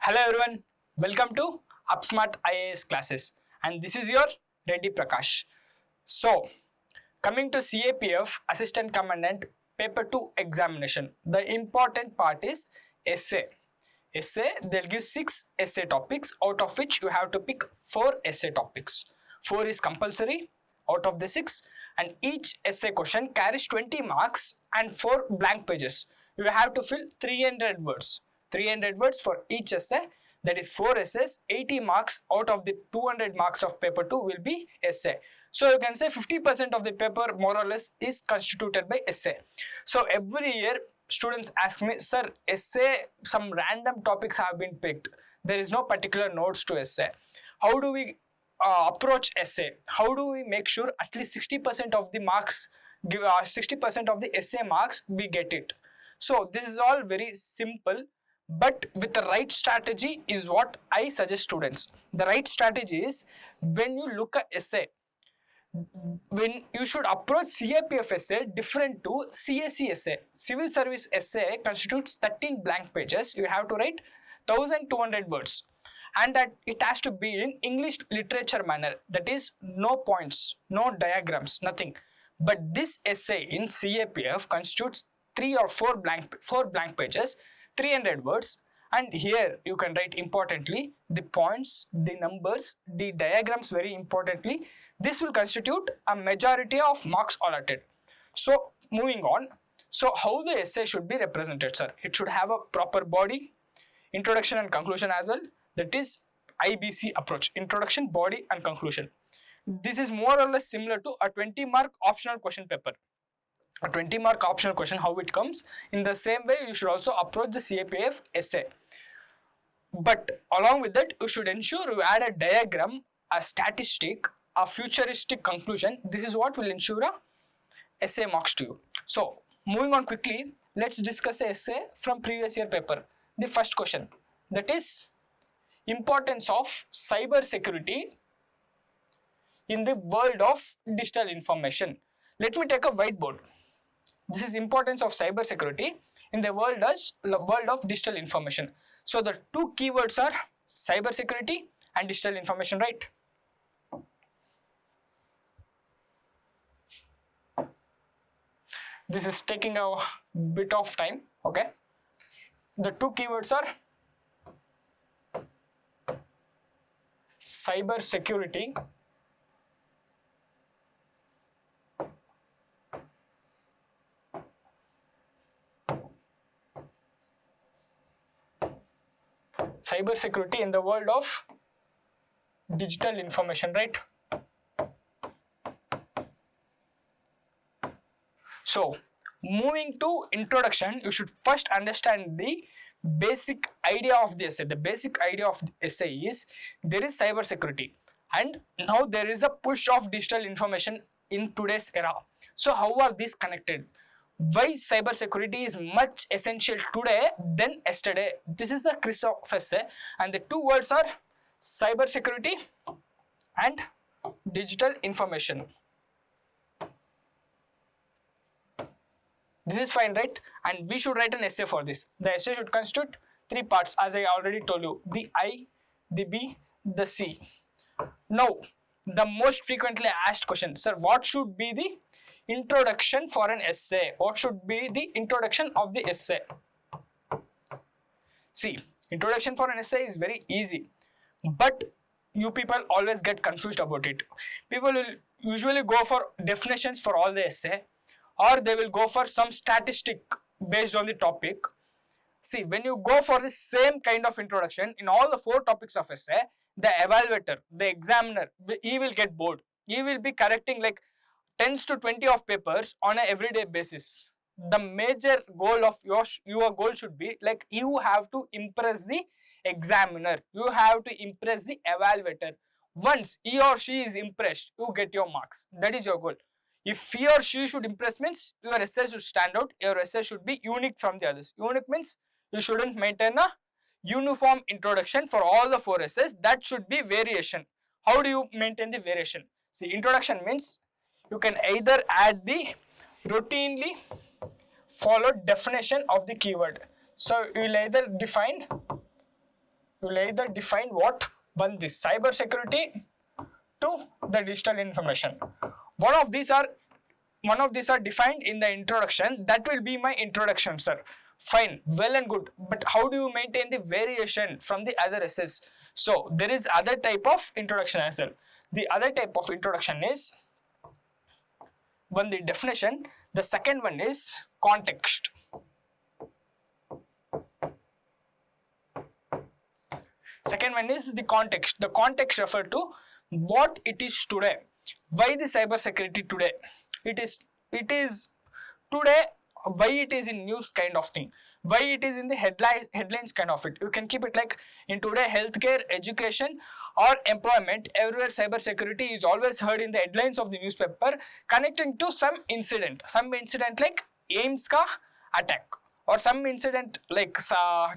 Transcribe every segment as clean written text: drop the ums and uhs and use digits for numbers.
Hello everyone, welcome to UpSmart IAS classes, and this is your Reddy Prakash. So, coming to CAPF Assistant Commandant Paper 2 examination, the important part is essay. They'll give 6 essay topics, out of which you have to pick 4 essay topics. 4 is compulsory out of the 6, and each essay question carries 20 marks and 4 blank pages. You have to fill 300 words. 300 words for each essay, that is 4 essays. 80 marks out of the 200 marks of paper 2 will be essay. So you can say 50% of the paper more or less is constituted by essay. So every year students ask me, sir, essay, some random topics have been picked. There is no particular notes to essay. How do we approach essay? How do we make sure at least 60% of the marks, 60% of the essay marks we get it? So this is all very simple, but with the right strategy is what I suggest students. The right strategy is, when you look at essay, when you should approach CAPF essay different to CSE essay. Civil service essay constitutes 13 blank pages. You have to write 1200 words, and that it has to be in English literature manner, that is no points, no diagrams, nothing. But this essay in CAPF constitutes 3 or 4 blank pages, 300 words, and here you can write importantly the points, the numbers, the diagrams very importantly. This will constitute a majority of marks allotted. So moving on, so how the essay should be represented, sir? It should have a proper body, introduction and conclusion as well, that is IBC approach, introduction, body and conclusion. This is more or less similar to a 20-mark optional question paper. A 20-mark optional question, how it comes, in the same way you should also approach the CAPF essay. But along with that, you should ensure you add a diagram, a statistic, a futuristic conclusion. This is what will ensure a essay marks to you. So moving on quickly, let's discuss a essay from previous year paper. The first question, that is importance of cyber security in the world of digital information. Let me take a whiteboard. This is importance of cyber security in the world of digital information. So the two keywords are cyber security and digital information, right? This is taking a bit of time, okay? The two keywords are cyber security in the world of digital information, right? So moving to introduction, you should first understand the basic idea of the essay. The basic idea of the essay is, there is cyber security and now there is a push of digital information in today's era. So how are these connected? Why cyber security is much essential today than yesterday? This is the crux of essay, and the two words are cyber security and digital information. This is fine, right? And we should write an essay for this. The essay should constitute 3 parts, as I already told you: the I, the B, the C. Now, the most frequently asked question, sir, what should be the introduction for an essay? What should be the introduction of the essay? See, introduction for an essay is very easy, but you people always get confused about it. People will usually go for definitions for all the essay, or they will go for some statistic based on the topic. See, when you go for the same kind of introduction in all the 4 topics of essay, the evaluator, the examiner, he will get bored. He will be correcting like 10 to 20 of papers on an everyday basis. The major goal of your goal should be like, you have to impress the examiner, you have to impress the evaluator. Once he or she is impressed, you get your marks. That is your goal. If he or she should impress means your essay should stand out, your essay should be unique from the others. Unique means you shouldn't maintain a uniform introduction for all the 4 essays. That should be variation. How do you maintain the variation? See, introduction means you can either add the routinely followed definition of the keyword. So you will either define You will either define what one this cyber security to the digital information. One of these are defined in the introduction. That will be my introduction, sir. Fine, well and good. But how do you maintain the variation from the other essays? So there is other type of introduction as well. The other type of introduction is one, the definition. The second one is context. Second one is the context. The context refer to what it is today. Why the cyber security today? It is today. Why it is in news kind of thing. Why it is in the headlines kind of it. You can keep it like in today healthcare, education or employment. Everywhere cyber security is always heard in the headlines of the newspaper, connecting to some incident. Some incident like AIMS ka attack, or some incident like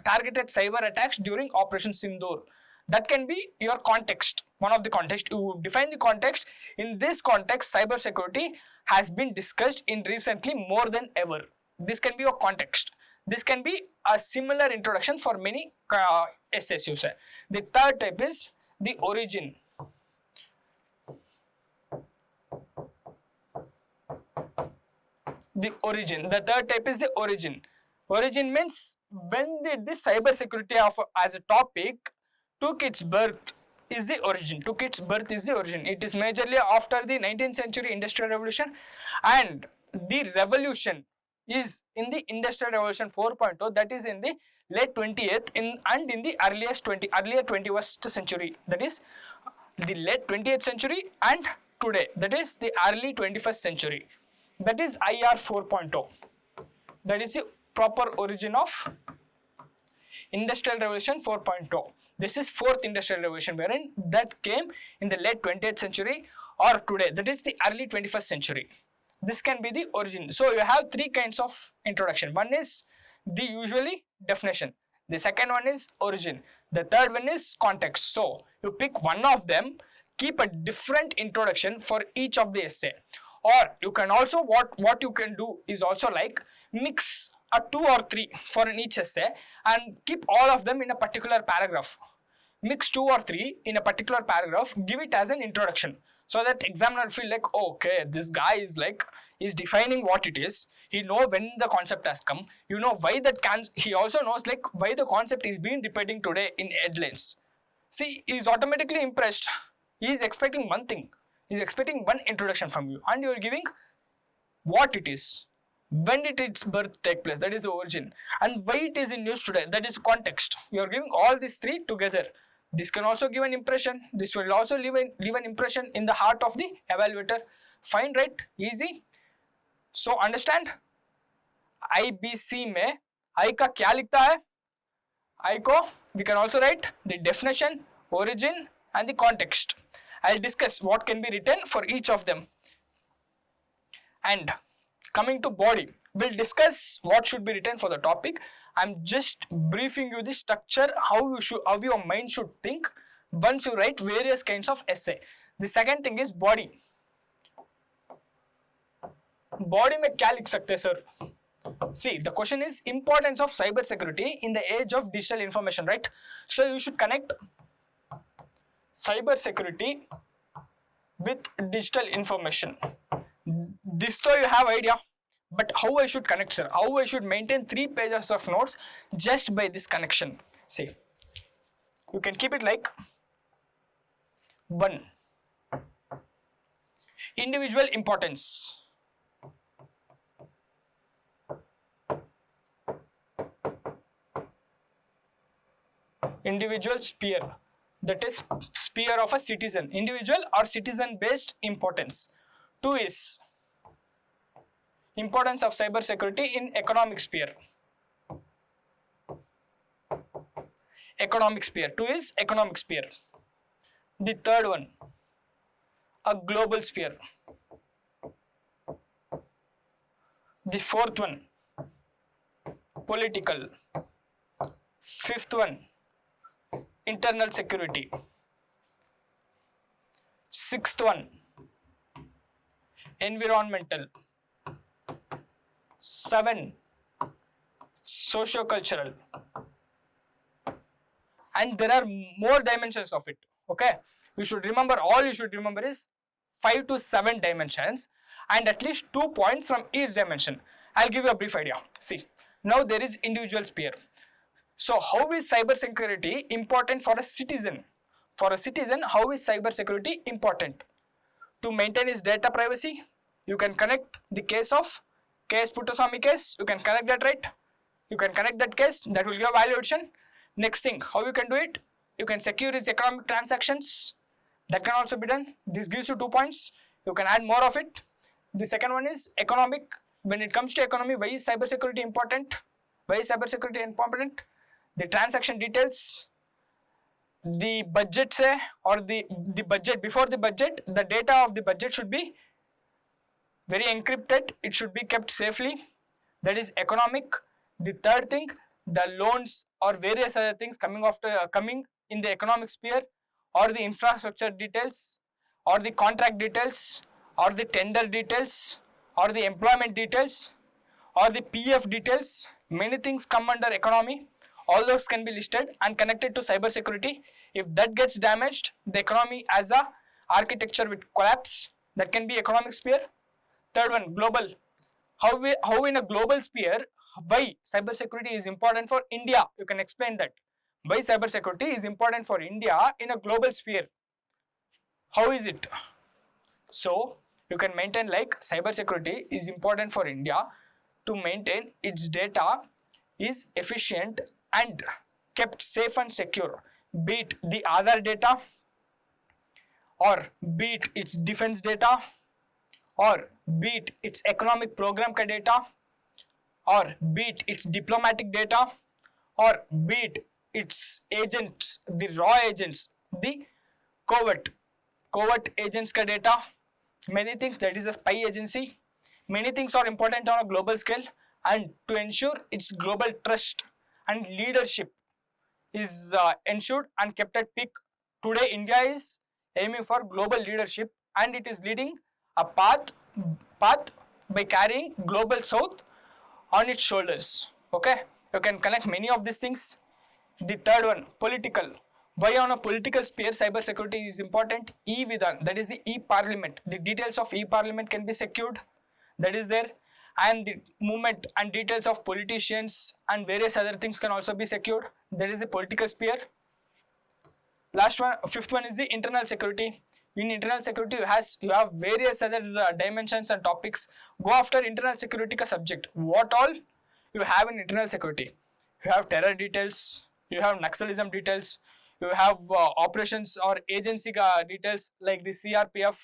targeted cyber attacks during Operation Sindoor. That can be your context. One of the context. You define the context. In this context, cyber security has been discussed in recently more than ever. This can be your context. This can be a similar introduction for many essays you say. The third type is the origin. The origin. The third type is the origin. Origin means when did the cyber security as a topic took its birth is the origin. Took its birth is the origin. It is majorly after the 19th century industrial revolution, and the revolution is in the industrial revolution 4.0, that is in the late 20th and in the earlier 21st century, that is the late 20th century, and today, that is the early 21st century, that is IR 4.0. That is the proper origin of industrial revolution 4.0. This is fourth industrial revolution, wherein that came in the late 20th century or today, that is the early 21st century. This can be the origin. So you have three kinds of introduction. One is the usually definition. The second one is origin. The third one is context. So you pick one of them, keep a different introduction for each of the essay. Or you can also, what you can do is also like mix a 2 or 3 for in each essay and keep all of them in a particular paragraph. Mix 2 or 3 in a particular paragraph, give it as an introduction, so that examiner will feel like, oh, okay, this guy is like, is defining what it is. He know when the concept has come. You know why that can. He also knows like why the concept is being repeating today in headlines. See, he is automatically impressed. He is expecting one thing. He is expecting one introduction from you, and you are giving what it is. When did its birth take place? That is the origin. And why it is in news today? That is context. You are giving all these three together. This can also give an impression. This will also leave an impression in the heart of the evaluator. Fine, right? Easy. So understand. IBC में I का क्या लिखता है? I को we can also write the definition, origin, and the context. I'll discuss what can be written for each of them. And coming to body, we'll discuss what should be written for the topic. I'm just briefing you the structure, how your mind should think once you write various kinds of essay. The second thing is body. Body में क्या लिख सकते हैं sir? See, the question is importance of cyber security in the age of digital information, right? So you should connect cyber security with digital information. This though you have idea. But how I should connect, sir? How I should maintain 3 pages of notes just by this connection? See, you can keep it like 1. Individual importance. Individual sphere. That is sphere of a citizen. Individual or citizen based importance. 2 is importance of cyber security in economic sphere. Economic sphere. 2 is economic sphere. The third one, a global sphere. The fourth one, political. Fifth one, internal security. Sixth one, environmental. 7, socio-cultural. and there are more dimensions of it. Okay, you should remember, all you should remember is 5 to 7 dimensions and at least 2 points from each dimension. I'll give you a brief idea. See, now there is individual sphere. So how is cyber security important for a citizen? For a citizen, how is cyber security important? To maintain his data privacy, you can connect the case of case Puttaswamy case, you can connect that, right? You can connect that case, that will give value addition. Next thing, how you can do it? You can secure his economic transactions, that can also be done. This gives you 2 points, you can add more of it. The second one is economic. When it comes to economy, why is cyber security important? Why is cyber security important? The transaction details, the budget say, or the budget, before the budget, the data of the budget should be very encrypted, it should be kept safely. That is economic. The third thing, the loans or various other things coming in the economic sphere, or the infrastructure details, or the contract details, or the tender details, or the employment details, or the PF details. Many things come under economy. All those can be listed and connected to cyber security. If that gets damaged, the economy as a architecture will collapse. That can be economic sphere. Third one, global. How in a global sphere, why cyber security is important for India? You can explain that. Why cyber security is important for India in a global sphere? How is it? So you can maintain like cyber security is important for India to maintain its data is efficient and kept safe and secure, be it the Aadhaar data, or be it its defense data, or be it its economic program ka data, or be it its diplomatic data, or be it its agents, the raw agents, the covert agents ka data. Many things, that is a spy agency. Many things are important on a global scale, and to ensure its global trust and leadership is ensured and kept at peak. Today India is aiming for global leadership, and it is leading a path by carrying global south on its shoulders. Okay, you can connect many of these things. The third one, political. Why on a political sphere cyber security is important? E-Vidhan, that is the e-Parliament. The details of e-Parliament can be secured, that is there, and the movement and details of politicians and various other things can also be secured. That is the political sphere. Last one, fifth one is the internal security. In internal security, you have various other dimensions and topics. Go after internal security ka subject. What all you have in internal security? You have terror details, you have Naxalism details, you have operations or agency details like the CRPF,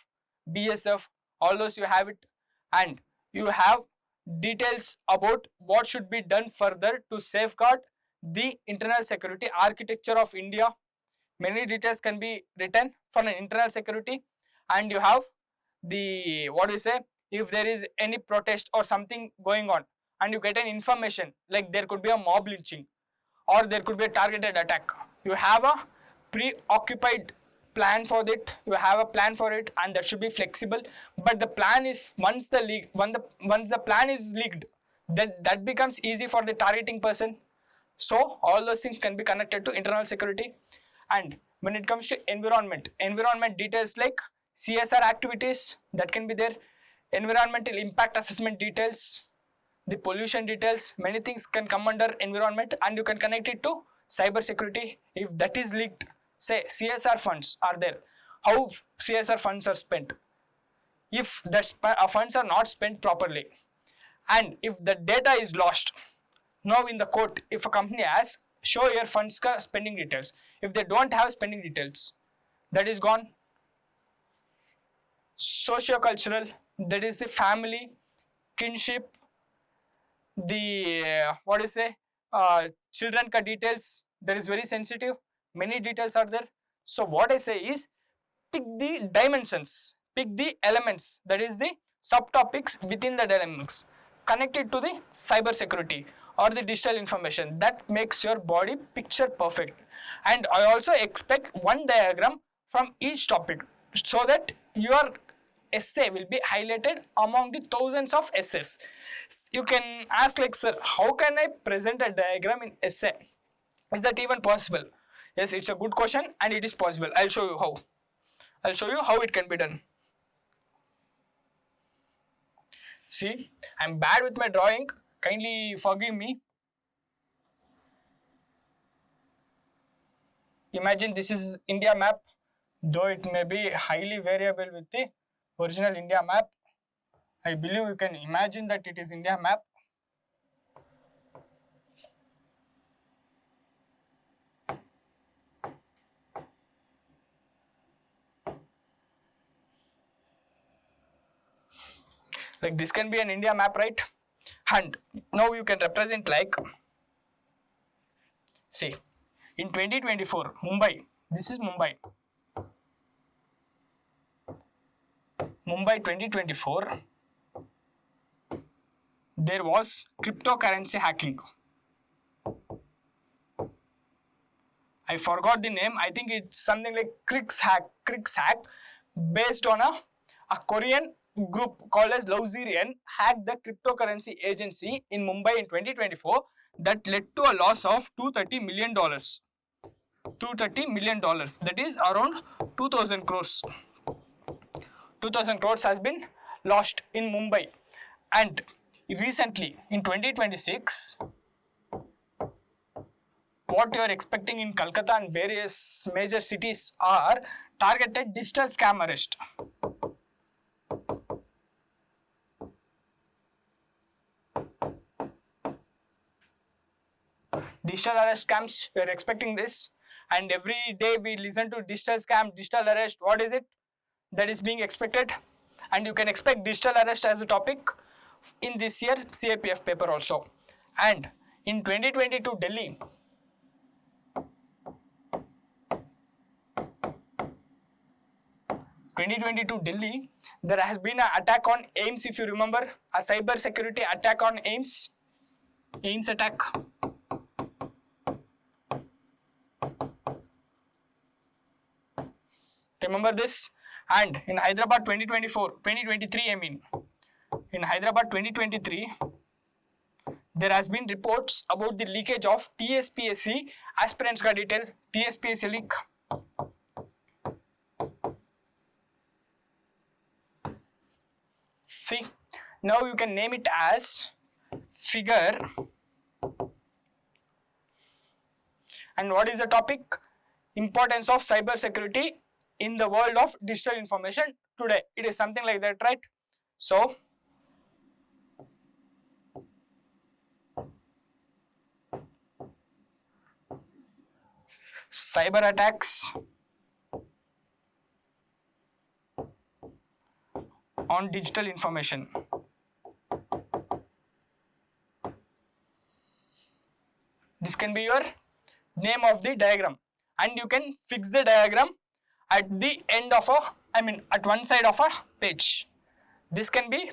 BSF, all those you have it, and you have details about what should be done further to safeguard the internal security architecture of India. Many details can be written for an internal security, and you have the if there is any protest or something going on and you get an information like there could be a mob lynching or there could be a targeted attack, you have a preoccupied plan for it, you have a plan for it, and that should be flexible. But the plan is once the plan is leaked, then that becomes easy for the targeting person. So all those things can be connected to internal security. And when it comes to environment details like CSR activities, that can be there, environmental impact assessment details, the pollution details, many things can come under environment, and you can connect it to cyber security. If that is leaked, say CSR funds are there, how CSR funds are spent, if that funds are not spent properly, and if the data is lost. Now in the court, if a company has show your funds ka spending details, if they don't have spending details, that is gone. Socio-cultural, that is the family, kinship, the children ka details, that is very sensitive, many details are there. So what I say is, pick the dimensions, pick the elements, that is the subtopics within the elements, connect it to the cyber security or the digital information. That makes your body picture perfect. And I also expect one diagram from each topic so that your essay will be highlighted among the thousands of essays. You can ask like, sir, how can I present a diagram in essay? Is that even possible? Yes, it's a good question and it is possible. I'll show you how. I'll show you how it can be done. See, I'm bad with my drawing. Kindly forgive me. Imagine this is India map, though it may be highly variable with the original India map. I believe you can imagine that it is India map. Like this can be an India map, right? And now you can represent like, see, in 2024, Mumbai, this is Mumbai. Mumbai 2024, there was cryptocurrency hacking. I forgot the name. I think it's something like Krix hack, based on a Korean group called as Lauzerian hacked the cryptocurrency agency in Mumbai in 2024 that led to a loss of $230 million. $230 million, that is around 2000 crores. 2000 crores has been lost in Mumbai. And recently in 2026, what you are expecting in Calcutta and various major cities are targeted digital scam arrest. Digital arrest scams, we are expecting this, and every day we listen to digital scam, digital arrest. What is it that is being expected? And you can expect digital arrest as a topic in this year CAPF paper also. And in 2022 Delhi, there has been an attack on AIMS, if you remember, a cyber security attack on AIMS attack. Remember this? And in Hyderabad 2023, I mean, in Hyderabad 2023, there has been reports about the leakage of TSPSC aspirants got detail, TSPSC leak. See, now you can name it as figure. And what is the topic? Importance of cyber security in the world of digital information today. It is something like that, right? So, cyber attacks on digital information. This can be your name of the diagram, and you can fix the diagram at the end of at one side of a page. This can be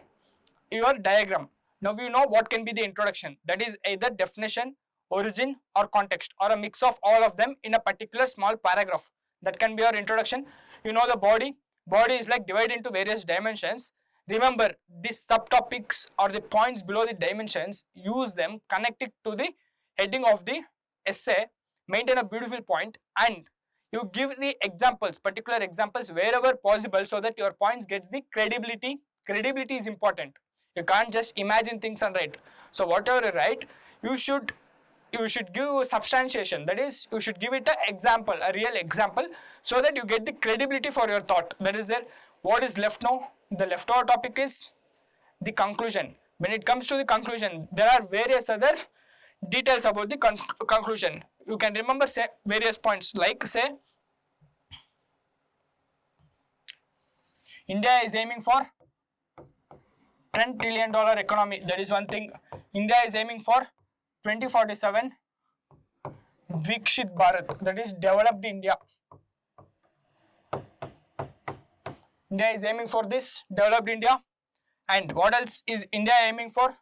your diagram. Now you know what can be the introduction. That is either definition, origin or context, or a mix of all of them in a particular small paragraph. That can be your introduction. You know the body. Body is like divided into various dimensions. Remember these subtopics or the points below the dimensions, use them, connect it to the heading of the essay, maintain a beautiful point, and you give the examples, particular examples wherever possible, so that your points gets the credibility. Credibility is important. You can't just imagine things and write. So whatever you write, you should give substantiation. That is, you should give it an example, a real example, so that you get the credibility for your thought. That is there. What is left now? The leftover topic is the conclusion. When it comes to the conclusion, there are various other details about the conclusion. You can remember say various points, like say India is aiming for $10 trillion economy. That is one thing. India is aiming for 2047 Vikshit Bharat, that is developed India. India is aiming for this developed India. And what else is India aiming for?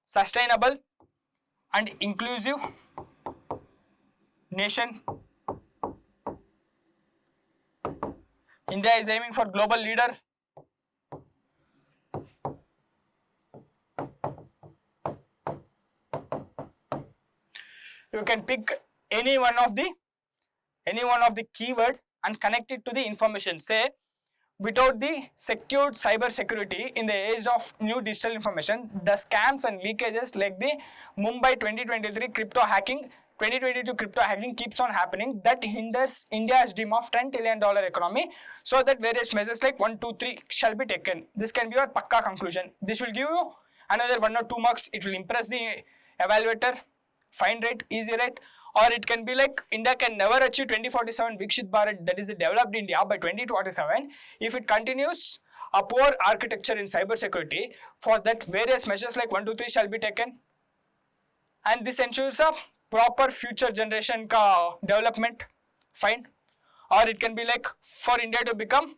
Sustainable and inclusive nation. India is aiming for global leader. You can pick any one of the any one of the keyword and connect it to the information. Say, without the secured cyber security in the age of new digital information, the scams and leakages like the Mumbai 2023 crypto hacking, 2022 crypto hacking keeps on happening, that hinders India's dream of $10 trillion economy, so that various measures like 1, 2, 3 shall be taken. This can be your pakka conclusion. This will give you another 1 or 2 marks. It will impress the evaluator, fine rate, easy rate. Or it can be like India can never achieve 2047 Viksit Bharat, that is the developed India, by 2047 if it continues a poor architecture in cyber security. For that, various measures like 1, 2, 3 shall be taken, and this ensures a proper future generation ka development. Fine. Or it can be like for India to become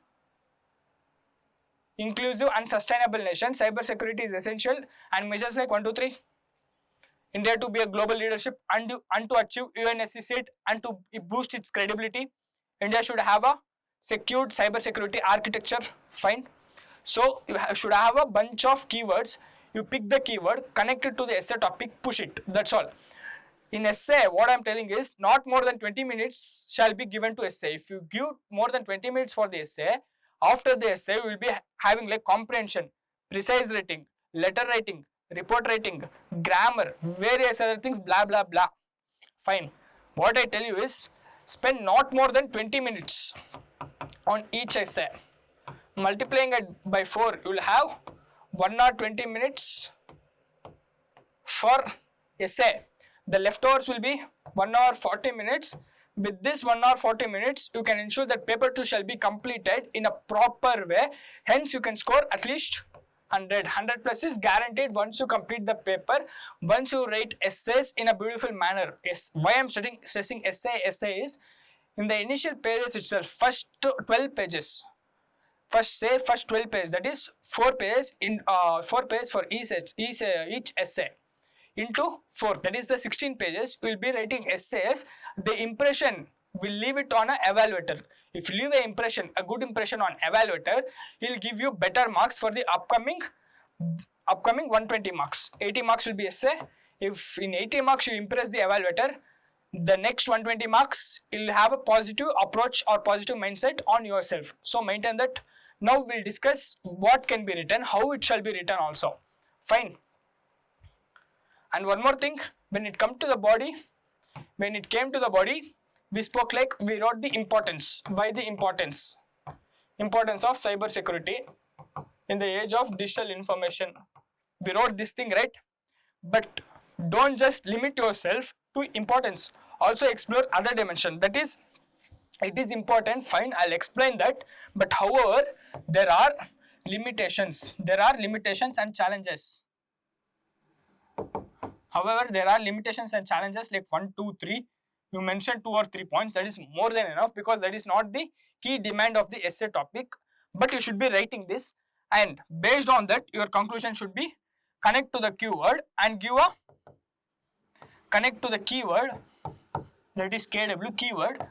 inclusive and sustainable nation, cyber security is essential, and measures like 1, 2, 3. India to be a global leadership and to achieve UNSC seat and to boost its credibility, India should have a secured cyber security architecture. Fine. So you should have a bunch of keywords. You pick the keyword, connect it to the essay topic, push it. That's all. In essay, what I am telling is not more than 20 minutes shall be given to essay. If you give more than 20 minutes for the essay, after the essay we will be having like comprehension, precise writing, letter writing, report writing, grammar, various other things, blah blah blah. Fine. What I tell you is spend not more than 20 minutes on each essay. Multiplying it by 4, you will have 1 hour 20 minutes for essay. The leftovers will be 1 hour 40 minutes. With this 1 hour 40 minutes, you can ensure that paper 2 shall be completed in a proper way. Hence, you can score at least 100. 100 plus is guaranteed once you complete the paper, once you write essays in a beautiful manner. Yes, why I am stressing essay is in the initial pages itself, first 12 pages. First 12 pages, that is 4 pages in 4 pages for each essay. Into 4, that is the 16 pages, you will be writing essays. The impression will leave it on an evaluator. If you leave an impression, a good impression on evaluator, he will give you better marks for the upcoming 120 marks. 80 marks will be essay. If in 80 marks you impress the evaluator, the next 120 marks you will have a positive approach or positive mindset on yourself. So maintain that. Now we will discuss what can be written, how it shall be written also. Fine. And one more thing, when it came to the body, we spoke like we wrote the importance. Why the importance? Importance of cyber security in the age of digital information. We wrote this thing, right? But don't just limit yourself to importance. Also explore other dimension. That is, it is important, fine, I'll explain that. But however, there are limitations. There are limitations and challenges. However, there are limitations and challenges like 1, 2, 3. You mentioned 2 or 3 points. That is more than enough because that is not the key demand of the essay topic. But you should be writing this, and based on that, your conclusion should be connect to the keyword and give a connect to the keyword, that is KW keyword,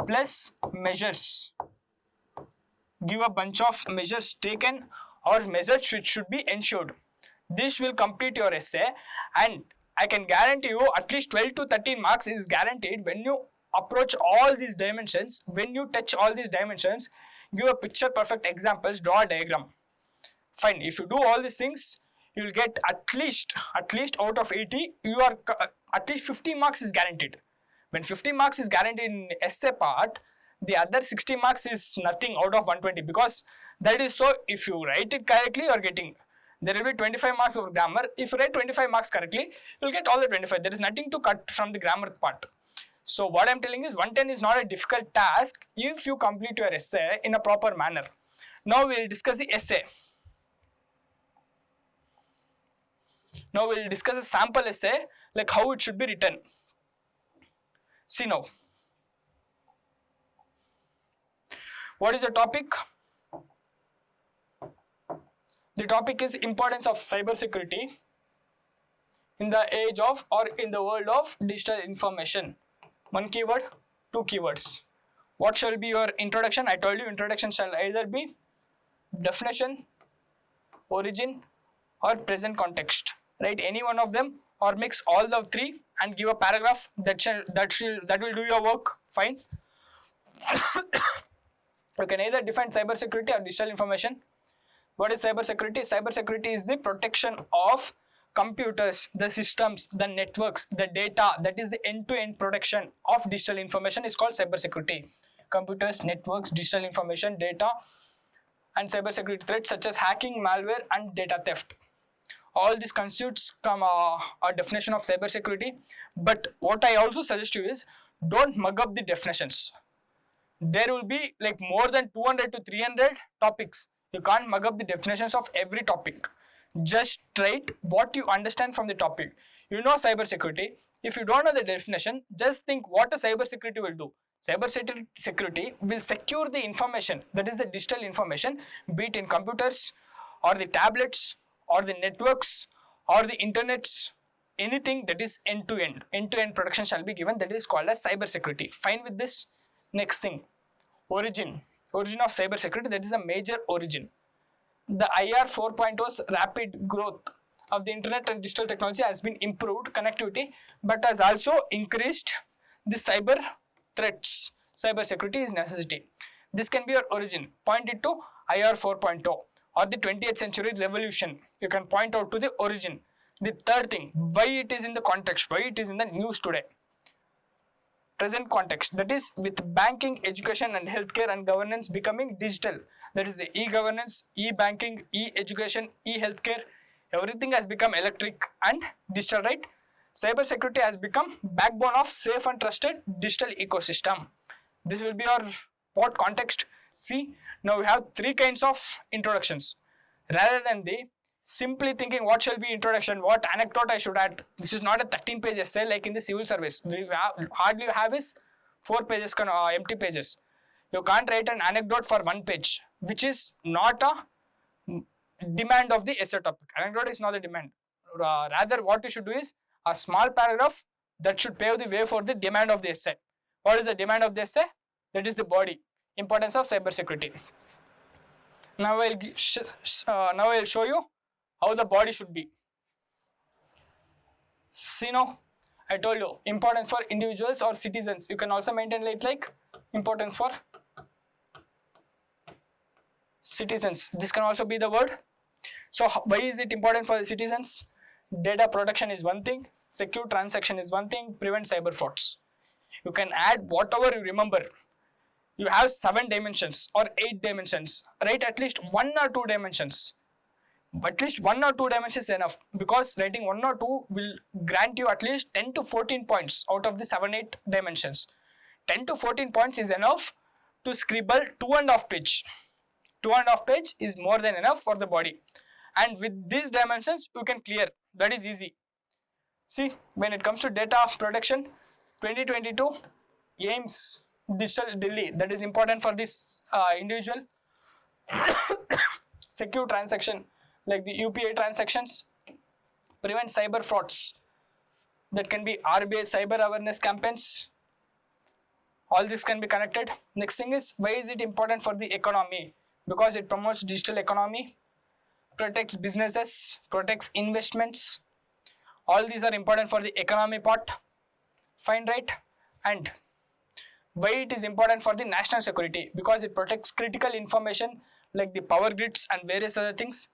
plus measures. Give a bunch of measures taken or measures which should be ensured. This will complete your essay, and I can guarantee you at least 12 to 13 marks is guaranteed when you approach all these dimensions. When you touch all these dimensions, give a picture perfect examples, draw a diagram. Fine. If you do all these things, you will get at least out of 80, you are at least 50 marks is guaranteed. When 50 marks is guaranteed in essay part, the other 60 marks is nothing out of 120, because that is so if you write it correctly, you are getting. There will be 25 marks of grammar. If you write 25 marks correctly, you will get all the 25. There is nothing to cut from the grammar part. So what I am telling is 110 is not a difficult task if you complete your essay in a proper manner. Now we will discuss the essay. Now we will discuss a sample essay, like how it should be written. See now. What is the topic? The topic is importance of cyber security in the age of or in the world of digital information. 1 keyword, 2 keywords. What shall be your introduction? I told you introduction shall either be definition, origin, or present context. Write any one of them or mix all the 3 and give a paragraph that will do your work. Fine. You can either define cybersecurity or digital information. What is cybersecurity? Cybersecurity is the protection of computers, the systems, the networks, the data. That is the end-to-end protection of digital information is called cybersecurity. Computers, networks, digital information, data, and cybersecurity threats such as hacking, malware, and data theft. All these constitutes a definition of cybersecurity. But what I also suggest you is, don't mug up the definitions. There will be like more than 200 to 300 topics. You can't mug up the definitions of every topic. Just write what you understand from the topic. You know cybersecurity. If you don't know the definition, just think what a cybersecurity will do. Cybersecurity will secure the information, that is the digital information, be it in computers or the tablets or the networks or the internets, anything that is end-to-end. End-to-end protection shall be given, that is called as cybersecurity. Fine with this? Next thing, origin of cybersecurity, that is a major origin. The IR 4.0's rapid growth of the internet and digital technology has been improved connectivity, but has also increased the cyber threats. Cybersecurity is necessity. This can be your origin. Point it to IR 4.0 or the 20th century revolution. You can point out to the origin. The third thing, why it is in the context, why it is in the news today. Present context, that is with banking, education and healthcare and governance becoming digital, that is the e-governance, e-banking, e-education, e-healthcare, everything has become electric and digital, right? Cybersecurity has become backbone of safe and trusted digital ecosystem. This will be our what context. See, now we have three kinds of introductions. Rather than the simply thinking what shall be introduction, what anecdote I should add. This is not a 13-page essay like in the civil service. Hardly you have is 4 pages, empty pages. You can't write an anecdote for 1 page, which is not a demand of the essay topic. Anecdote is not the demand. Rather, what you should do is a small paragraph that should pave the way for the demand of the essay. What is the demand of the essay? That is the body. Importance of cybersecurity. Now I'll show you how the body should be. See now, I told you importance for individuals or citizens. You can also maintain it like importance for citizens. This can also be the word. So why is it important for the citizens? Data protection is one thing, secure transaction is one thing, prevent cyber frauds. You can add whatever you remember. You have 7 dimensions or 8 dimensions. Write at least 1 or 2 dimensions. At least 1 or 2 dimensions is enough, because writing 1 or 2 will grant you at least 10 to 14 points out of the 7-8 dimensions. 10 to 14 points is enough to scribble 2.5 page. 2.5 page is more than enough for the body. And with these dimensions, you can clear. That is easy. See, when it comes to data protection, 2022 aims digital Delhi. That is important for this individual. Secure transaction like the UPI transactions, prevent cyber frauds. That can be RBI cyber awareness campaigns. All this can be connected. Next thing is, why is it important for the economy? Because it promotes digital economy, protects businesses, protects investments. All these are important for the economy part. Fine, right? And why it is important for the national security? Because it protects critical information like the power grids and various other things.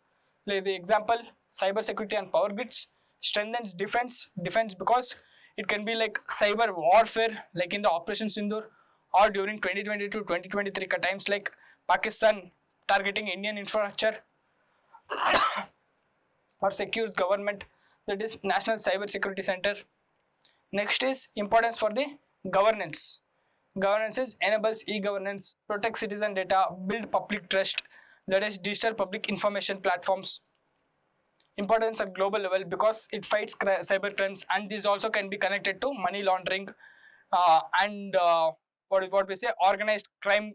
Like the example, cyber security and power grids. Strengthens defense because it can be like cyber warfare like in the Operation Sindoor, or during 2022-2023 times like Pakistan targeting Indian infrastructure or secures government, that is National Cyber Security Center. Next is importance for the governance. Governance is enables e-governance, protects citizen data, build public trust, that is digital public information platforms. Importance at global level because it fights cyber crimes, and this also can be connected to money laundering and what we say, organized crime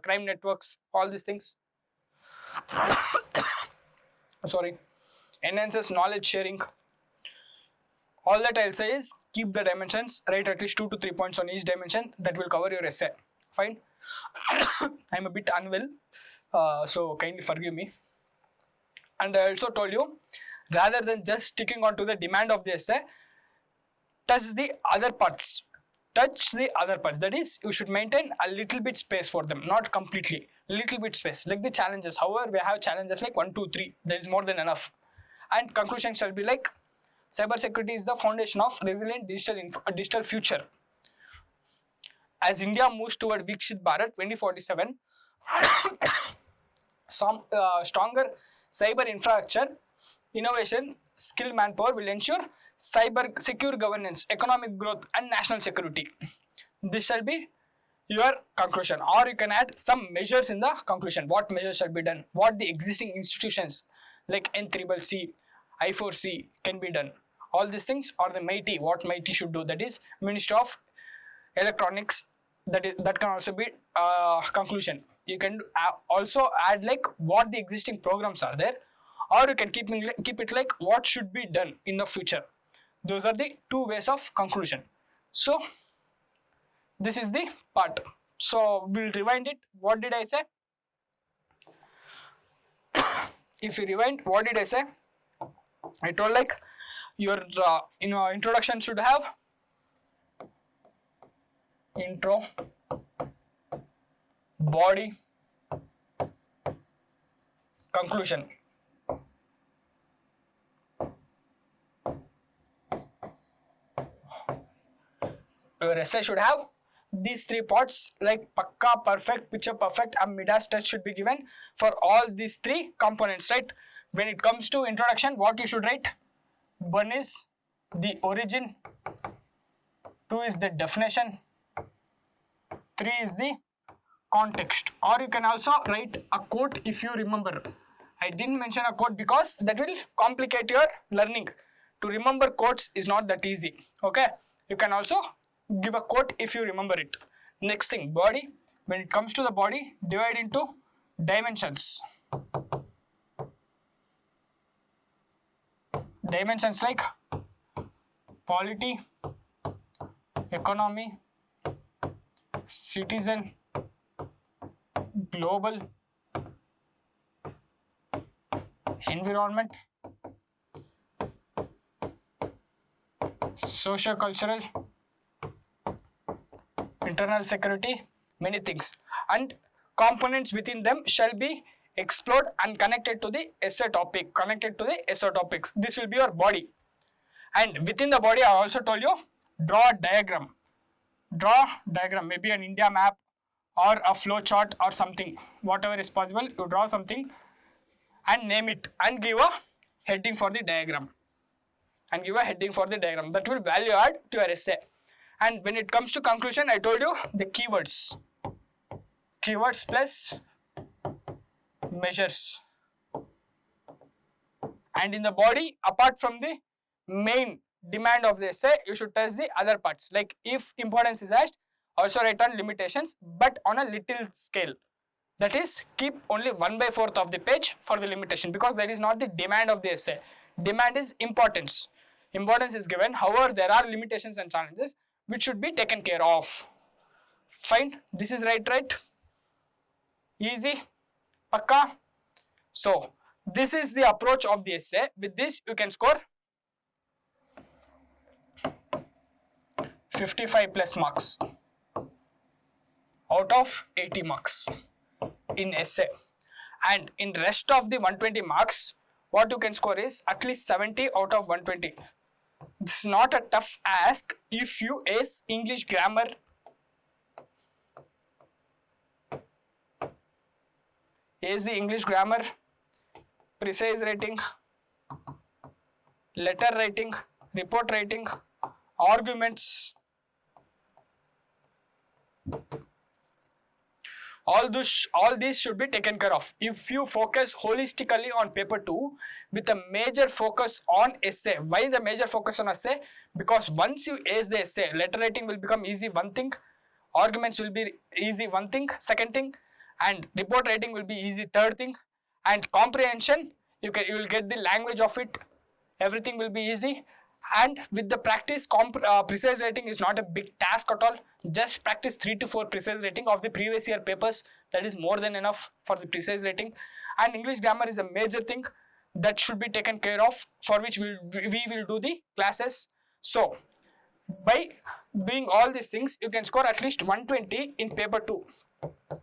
networks, all these things. Sorry. Enhances knowledge sharing. All that I'll say is keep the dimensions, write at least 2 to 3 points on each dimension. That will cover your essay. Fine. I'm a bit unwell, so kindly forgive me. And I also told you, rather than just sticking on to the demand of the essay, touch the other parts. touch the other parts. That is, you should maintain a little bit space for them, not completely, little bit space, like the challenges. However, we have challenges like 1, 2, 3, that is more than enough. And conclusion shall be like, cybersecurity is the foundation of resilient digital future. As India moves toward Vikshit Bharat 2047, some stronger cyber infrastructure, innovation, skilled manpower will ensure cyber secure governance, economic growth, and national security. This shall be your conclusion, or you can add some measures in the conclusion. What measures shall be done? What the existing institutions like N3C, I4C can be done. All these things, or the MIT, what MIT should do. That is Ministry of Electronics. That can also be conclusion. You can also add like what the existing programs are there, or you can keep it like what should be done in the future. Those are the two ways of conclusion. So this is the part. So we'll rewind it. What did I say? If you rewind, what did I say? I told like your introduction should have intro, body, conclusion. Your essay should have these three parts like pakka, perfect, picture perfect, and Midas touch should be given for all these three components, right? When it comes to introduction, what you should write? 1 is the origin, 2 is the definition, 3 is the context. Or you can also write a quote if you remember. I didn't mention a quote because that will complicate your learning. To remember quotes is not that easy. Okay, you can also give a quote if you remember it. Next thing, body. When it comes to the body, divide into dimensions. Dimensions like polity, economy, citizen, global, environment, socio-cultural, internal security, many things, and components within them shall be explored and connected to the essay topic, topics. This will be your body. And within the body, I also told you, draw a diagram. Maybe an India map or a flow chart or something, whatever is possible. You draw something and name it and give a heading for the diagram. That will value add to your essay. And when it comes to conclusion, I told you the keywords plus measures. And in the body, apart from the main demand of the essay, you should touch the other parts. Like if importance is asked, also write on limitations, but on a little scale. That is, keep only 1/4 of the page for the limitation, because that is not the demand of the essay. Demand is importance. Importance is given. However, there are limitations and challenges which should be taken care of. Fine. This is right? Easy. Pakka. So this is the approach of the essay. With this, you can score 55 plus marks out of 80 marks in essay. And in rest of the 120 marks, what you can score is at least 70 out of 120. This is not a tough ask if you ace English grammar, precise writing, letter writing, report writing, arguments. All these should be taken care of. If you focus holistically on paper 2 with a major focus on essay. Why the major focus on essay? Because once you ace the essay, letter writing will become easy, one thing, arguments will be easy, one thing, second thing, and report writing will be easy, third thing, and comprehension, you will get the language of it, everything will be easy. And with the practice, precise writing is not a big task at all. Just practice 3 to 4 precise writing of the previous year papers. That is more than enough for the precise writing. And English grammar is a major thing that should be taken care of, for which we will do the classes. So By doing all these things, you can score at least 120 in paper 2.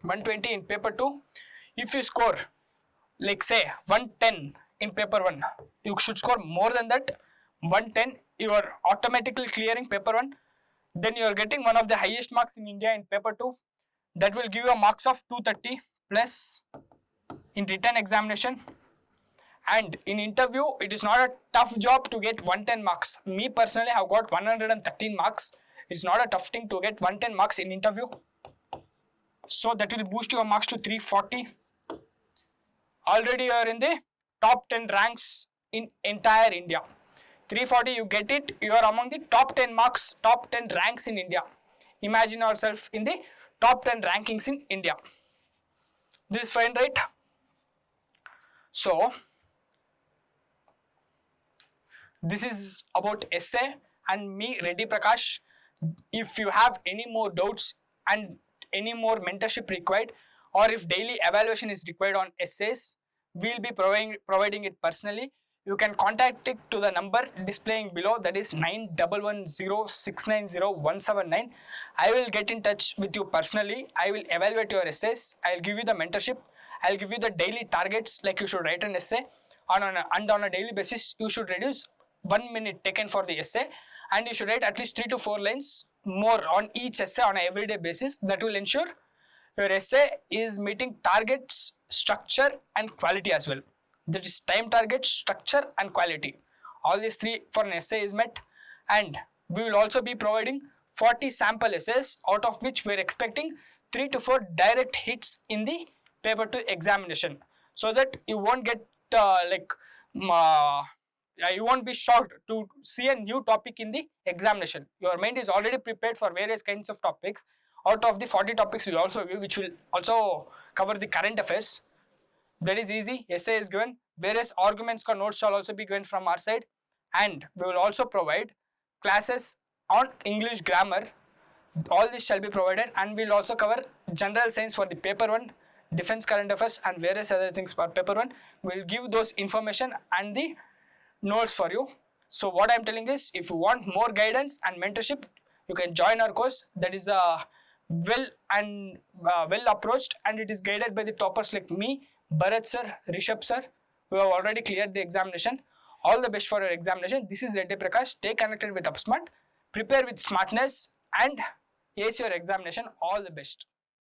120 in paper 2. If you score like say 110 in paper 1, you should score more than that. 110, you are automatically clearing paper 1. Then you are getting one of the highest marks in India in paper 2. That will give you a marks of 230 plus in written examination. And in interview, it is not a tough job to get 110 marks. Me personally have got 113 marks. It's not a tough thing to get 110 marks in interview. So that will boost your marks to 340. Already you are in the top 10 ranks in entire India. 340 you get it, you are among the top 10 marks, top 10 ranks in India. Imagine yourself in the top 10 rankings in India. This is fine, right? So this is about essay and me, Reddy Prakash. If you have any more doubts and any more mentorship required, or if daily evaluation is required on essays, we will be providing it personally. You can contact it to the number displaying below, that is 9110690179. I will get in touch with you personally. I will evaluate your essays. I will give you the mentorship. I will give you the daily targets, like you should write an essay and on a daily basis you should reduce 1 minute taken for the essay, and you should write at least 3 to 4 lines more on each essay on an everyday basis. That will ensure your essay is meeting targets, structure and quality as well. That is time target, structure and quality. All these three for an essay is met, and we will also be providing 40 sample essays, out of which we are expecting 3 to 4 direct hits in the paper 2 examination, so that you won't get you won't be shocked to see a new topic in the examination. Your mind is already prepared for various kinds of topics. Out of the 40 topics which will also cover the current affairs. That is easy. Essay is given. Various arguments or notes shall also be given from our side, and we will also provide classes on English grammar. All this shall be provided, and we will also cover general science for the paper 1, defense current affairs and various other things for paper 1. We will give those information and the notes for you. So what I am telling is, if you want more guidance and mentorship, you can join our course. That is well approached, and it is guided by the toppers like me, Bharat sir, Rishabh sir, who have already cleared the examination. All the best for your examination. This is Reddy Prakash. Stay connected with UpSmart, prepare with smartness and ace your examination. All the best.